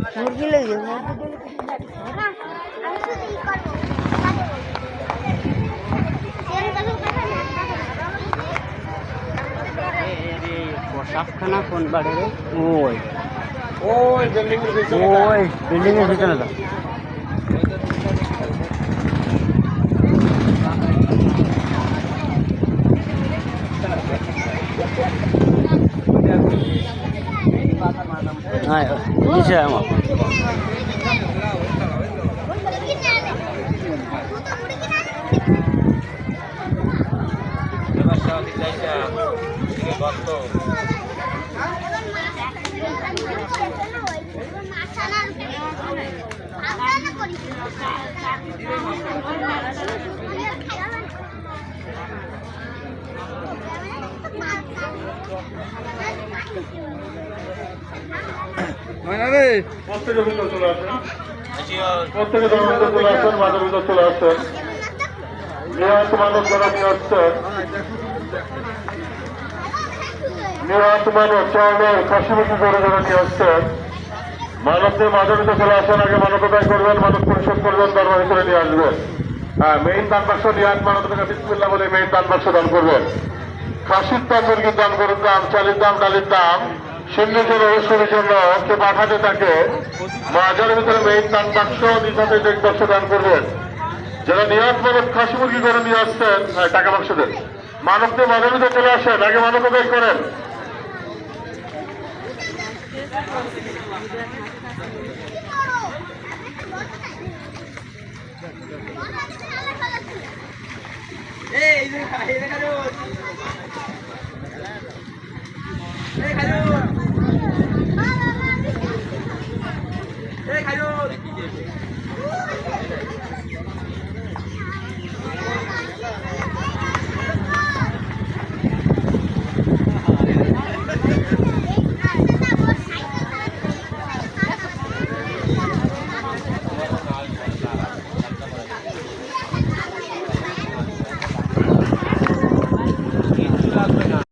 মুরগি লেগে পোশাকখানা কোন বাড়ি রে? ওই ওই বিল্ডিং এর ভিতরে তো হ্যাঁ নিচে আমার মানবদের মাধবীত চলে আসেন, আগে মানবতায় করবেন, মানব পরিশোধ করবেন, দরবার হিসেবে নিয়ে আসবেন। হ্যাঁ, মেইন দান বাক্স নিয়ে আজ মানবতার কাছে বিসমিল্লাহ বলে মেইন দান বাক্স দান করবেন। খাসির দাম, মুরগির দাম, গরুর দাম, চালের দাম, ডালের দাম, শূন্যের জন্য ঐশ্বরের জন্য কে পাঠাতে থাকে মাঝের ভিতরে মেইন দান বাক্স নিজাতে চেক বাক্স দান করবেন। যারা নিয়াজ মানব খাসি মুরগি করে নিয়ে আসছেন, টাকা বাক্স দেন। মানবদের মাধবীতে চলে আসেন, আগে মানবতায় করেন। খাইরুল